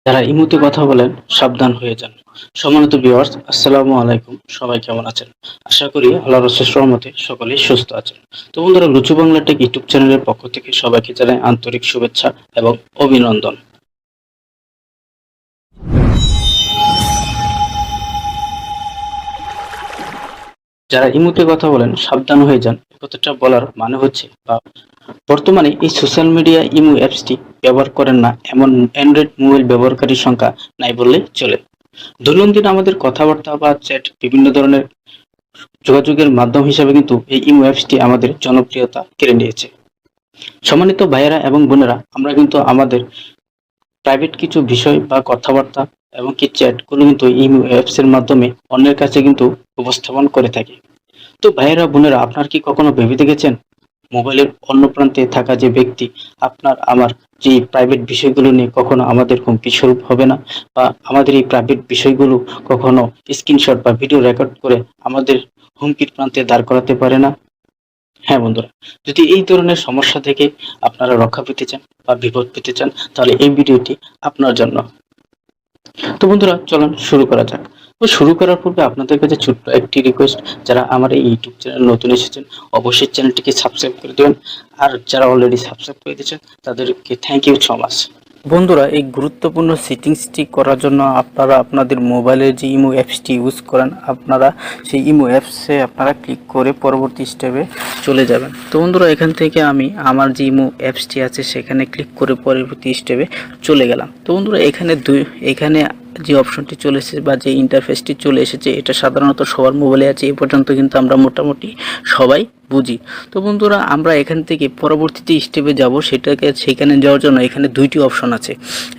যারা ইমুতে কথা বলেন সাবধান হয়ে যান। সম্মানিত ভিউয়ার্স, আসসালামু আলাইকুম। সবাই কেমন আছেন? আশা করি আল্লাহর অশেষ রহমতে সকলেই সুস্থ আছেন। তো বন্ধুরা, লুচু বাংলা টেক ইউটিউব চ্যানেলের পক্ষ থেকে সবাইকে জানাই আন্তরিক শুভেচ্ছা এবং অভিনন্দন। যারা ইমুতে কথা বলেন সাবধান হয়ে যান, এ কথাটা বলার মানে হচ্ছে বর্তমানে এই সোশ্যাল মিডিয়া ইমো অ্যাপসটি ব্যবহার করেন না এমন অ্যান্ড্রয়েড মোবাইল ব্যবহারকারীর সংখ্যা নাই বললেই চলে। দৈনন্দিন আমাদের কথাবার্তা বা চ্যাট বিভিন্ন ধরনের যোগাযোগের মাধ্যম হিসেবে কিন্তু এই ইমো অ্যাপসটি আমাদের জনপ্রিয়তা কেড়ে নিয়েছে। সম্মানিত ভাইয়েরা এবং বোনেরা, আমরা কিন্তু আমাদের প্রাইভেট কিছু বিষয় বা কথাবার্তা এবং কি চ্যাটগুলো কিন্তু ইমো অ্যাপসের মাধ্যমে অন্যের কাছে কিন্তু উপস্থাপন করে থাকি। তো ভাইয়েরা বোনেরা, আপনার কি কখনো ভেবে দেখেছেন মোবাইলের অন্য প্রান্তে থাকা যে ব্যক্তি আপনার আমার যে প্রাইভেট বিষয়গুলো নিয়ে কখনো আমাদের হুমকি স্বরূপ হবে না, বা আমাদের এই প্রাইভেট বিষয়গুলো কখনো স্ক্রিনশট বা ভিডিও রেকর্ড করে আমাদের হুমকির প্রান্তে দাঁড় করাতে পারে না? হ্যাঁ বন্ধুরা, যদি এই ধরনের সমস্যা থেকে আপনারা রক্ষা পেতে চান বা বিপদ পেতে চান, তাহলে এই ভিডিওটি আপনার জন্য। তো বন্ধুরা, চলুন শুরু করা যাক। তো শুরু করার পূর্বে আপনাদের কাছে ছোট্ট একটি রিকোয়েস্ট, যারা আমার এই ইউটিউব চ্যানেল নতুন এসেছেন অবশ্যই চ্যানেলটিকে সাবস্ক্রাইব করে দেবেন, আর যারা অলরেডি সাবস্ক্রাইব করে দিয়েছেন তাদেরকে থ্যাংক ইউ সো মাচ। বন্ধুরা, এই গুরুত্বপূর্ণ সেটিংসটি করার জন্য আপনারা আপনাদের মোবাইলের যে ইমো অ্যাপসটি ইউজ করেন, আপনারা সেই ইমো অ্যাপসে আপনারা ক্লিক করে পরবর্তী স্টেপে চলে যাবেন। তো বন্ধুরা, এখান থেকে আমি আমার যে ইমো অ্যাপসটি আছে সেখানে ক্লিক করে পরবর্তী স্টেপে চলে গেলাম। তো বন্ধুরা, এখানে যে অপশনটি চলে এসেছে বা যে ইন্টারফেসটি চলে এসেছে, এটা সাধারণত সবার মোবাইলে আছে। এ পর্যন্ত কিন্তু আমরা মোটামুটি সবাই বুঝি। তো বন্ধুরা, আমরা এখান থেকে পরবর্তীতে স্টেপে যাব, সেখানে যাওয়ার জন্য এখানে দুইটি অপশন আছে।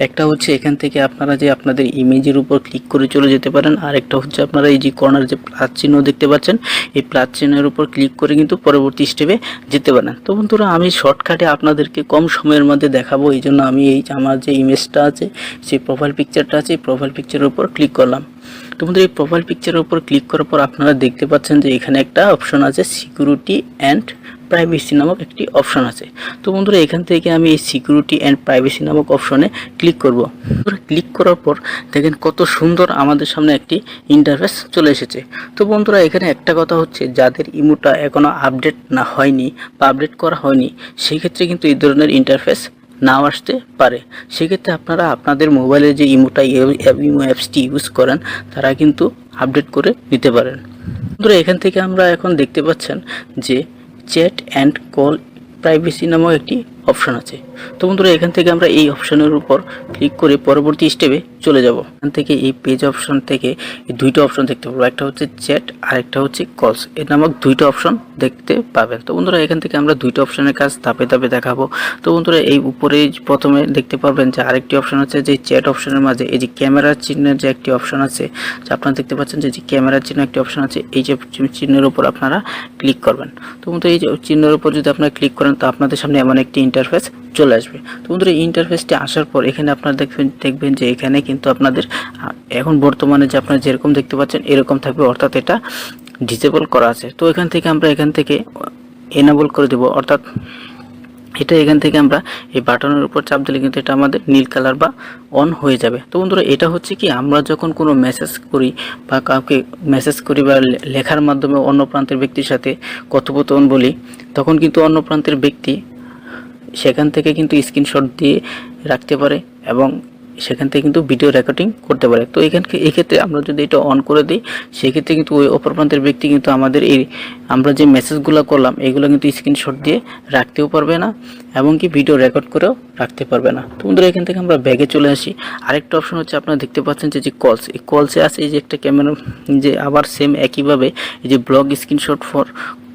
একটা হচ্ছে এখান থেকে আপনারা যে আপনাদের ইমেজের উপর ক্লিক করে চলে যেতে পারেন, আর একটা হচ্ছে আপনারা এই যে কর্নার যে প্লাস চিহ্ন দেখতে পাচ্ছেন, এই প্লাস চিহ্নের উপর ক্লিক করে কিন্তু পরবর্তী স্টেপে যেতে পারেন। তো বন্ধুরা, আমি শর্টকাটে আপনাদেরকে কম সময়ের মধ্যে দেখাবো, এই জন্য আমি আমার যে ইমেজটা আছে, সেই প্রোফাইল পিকচারটা আছে, এই প্রোফাইল পিকচারের উপর ক্লিক করলাম। তো বন্ধুরা, এই প্রোফাইল পিকচারের উপর ক্লিক করার পর আপনারা দেখতে পাচ্ছেন যে এখানে একটা অপশন আছে সিকিউরিটি অ্যান্ড প্রাইভেসি নামক একটি অপশন আছে। তো বন্ধুরা, এখান থেকে আমি এই সিকিউরিটি অ্যান্ড প্রাইভেসি নামক অপশনে ক্লিক করব। ক্লিক করার পর দেখেন কত সুন্দর আমাদের সামনে একটি ইন্টারফেস চলে এসেছে। তো বন্ধুরা, এখানে একটা কথা হচ্ছে, যাদের ইমোটা এখনো আপডেট না হয়নি বা আপডেট করা হয়নি, সেই ক্ষেত্রে কিন্তু এই ধরনের ইন্টারফেস নাও আসতে পারে। সেক্ষেত্রে আপনারা আপনাদের মোবাইলে যে ইমো অ্যাপসটি ইউজ করেন, তারা কিন্তু আপডেট করে নিতে পারেন। বন্ধুরা, এখান থেকে আমরা এখন দেখতে পাচ্ছেন যে চ্যাট অ্যান্ড কল প্রাইভেসি নামক একটি অপশন আছে। তো বন্ধুরা, এখান থেকে আমরা এই অপশনের উপর ক্লিক করে পরবর্তী স্টেপে চলে যাব। এখান থেকে এই পেজ অপশন থেকে এই দুইটা অপশন দেখতে পাবো, একটা হচ্ছে চ্যাট আর একটা হচ্ছে কলস, এর নামক দুইটা অপশন দেখতে পাবেন। তো বন্ধুরা, এখান থেকে আমরা দুইটা অপশনের কাজ ধাপে ধাপে দেখাবো। তো বন্ধুরা, এই উপরে প্রথমে দেখতে পারবেন যে আরেকটি অপশন আছে, যে চ্যাট অপশনের মাঝে এই যে ক্যামেরার চিহ্নের যে একটি অপশন আছে, যে আপনারা দেখতে পাচ্ছেন যে ক্যামেরার চিহ্ন একটি অপশন আছে, এই যে চিহ্নের উপর আপনারা ক্লিক করবেন। তো বন্ধুরা, এই যে চিহ্নের উপর যদি আপনারা ক্লিক করেন, তো আপনাদের সামনে এমন একটি ইন্টারফেস চলে আসবে। তো বন্ধুরা, এই ইন্টারফেসটি আসার পর এখানে আপনারা দেখবেন যে এখানে কিন্তু আপনাদের এখন বর্তমানে যে আপনারা যেরকম দেখতে পাচ্ছেন এরকম থাকবে, অর্থাৎ এটা ডিসেবল করা আছে। তো এখান থেকে এনেবল করে দেব, অর্থাৎ এখান থেকে আমরা এই বাটনের উপর চাপ দিলে কিন্তু এটা আমাদের নীল কালার বা অন হয়ে যাবে। তো বন্ধুরা, এটা হচ্ছে কি, আমরা যখন কোনো মেসেজ করি বা কাউকে মেসেজ করি বা লেখার মাধ্যমে অন্য প্রান্তের ব্যক্তির সাথে কথোপকথন বলি, তখন কিন্তু অন্য প্রান্তের ব্যক্তি সেখান থেকে কিন্তু স্ক্রিনশট দিয়ে রাখতে পারে এবং সেখান থেকে কিন্তু ভিডিও রেকর্ডিং করতে পারে। তো এক্ষেত্রে আমরা যদি এটা অন করে দিই, সেক্ষেত্রে কিন্তু ওই অপর প্রান্তের ব্যক্তি কিন্তু আমাদের আমরা যে মেসেজগুলো করলাম এগুলো কিন্তু স্ক্রিনশট দিয়ে রাখতেও পারবে না, এবং কি ভিডিও রেকর্ড করেও রাখতে পারবে না। তো বন্ধুরা, এখান থেকে আমরা ব্যাগে চলে আসি। আরেকটা অপশন হচ্ছে, আপনারা দেখতে পাচ্ছেন যে কলস, এই কলসে আছে এই যে একটা ক্যামেরা, যে আবার সেম একইভাবে এই যে ব্লগ স্ক্রিনশট ফর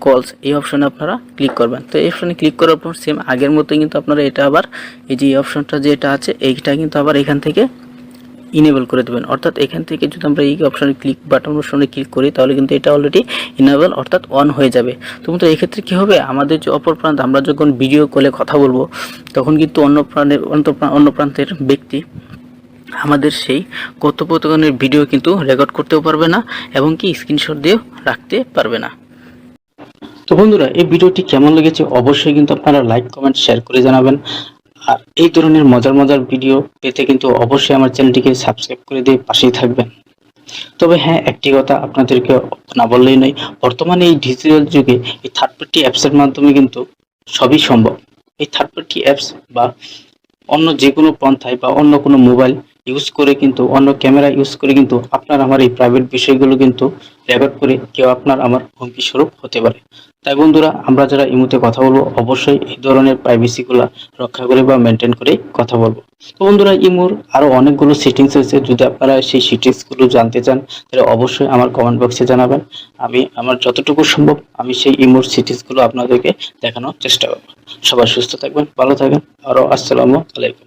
কলস, এই অপশনে আপনারা ক্লিক করবেন। তো এই অপশনে ক্লিক করার পর সেম আগের মতোই কিন্তু আপনারা এটা আবার এই যে অপশনটা যেটা আছে এইটা কিন্তু আবার এখান থেকে ইনেবল করে দেবেন। অর্থাৎ এখান থেকে যদি আমরা এই অপশনে বাটন অপশনে ক্লিক করি, তাহলে কিন্তু এটা অলরেডি ইনেবল অর্থাৎ অন হয়ে যাবে। তো কিন্তু এক্ষেত্রে কী হবে, আমাদের যে অপর প্রান্ত, আমরা যখন ভিডিও কলে কথা বলবো, তখন কিন্তু অন্য প্রান্তের ব্যক্তি আমাদের সেই কথোপকথনের ভিডিও কিন্তু রেকর্ড করতেও পারবে না, এবং কি স্ক্রিনশট দিয়েও রাখতে পারবে না। তো বন্ধুরা, এই ভিডিওটি কেমন লেগেছে অবশ্যই কিন্তু আপনারা লাইক, কমেন্ট, শেয়ার করে জানাবেন। আর এই ধরনের মজার মজার ভিডিও পেতে কিন্তু অবশ্যই আমার চ্যানেলটিকে সাবস্ক্রাইব করে দিয়ে পাশেই থাকবেন। তবে হ্যাঁ, একটি কথা আপনাদেরকে না বললেই নয়, বর্তমানে এই ডিজিটাল যুগে এই থার্ড পার্টি অ্যাপসের মাধ্যমে কিন্তু সবই সম্ভব। এই থার্ড পার্টি অ্যাপস বা অন্য যেকোনো পন্থায় বা অন্য কোনো মোবাইল ইউজ করে কিন্তু অন্য ক্যামেরা ইউজ করে কিন্তু আপনার আমার এই প্রাইভেট বিষয়গুলো কিন্তু রেকর্ড করে কেউ আপনার আমার হুমকি স্বরূপ হতে পারে। তাই বন্ধুরা, আমরা যারা ইমুতে কথা বলবো অবশ্যই এই ধরনের প্রাইভেসিগুলো রক্ষা করে বা মেনটেন করে কথা বলবো। তো বন্ধুরা, ইমুর আরো অনেকগুলো সেটিংস আছে, যদি আপনারা সেই সেটিংসগুলো জানতে চান তাহলে অবশ্যই আমার কমেন্ট বক্সে জানাবেন। আমি আমার যতটুকু সম্ভব আমি সেই ইমোর সেটিংসগুলো আপনাদেরকে দেখানোর চেষ্টা করব। সবাই সুস্থ থাকবেন, ভালো থাকবেন, আরো আসসালামু আলাইকুম।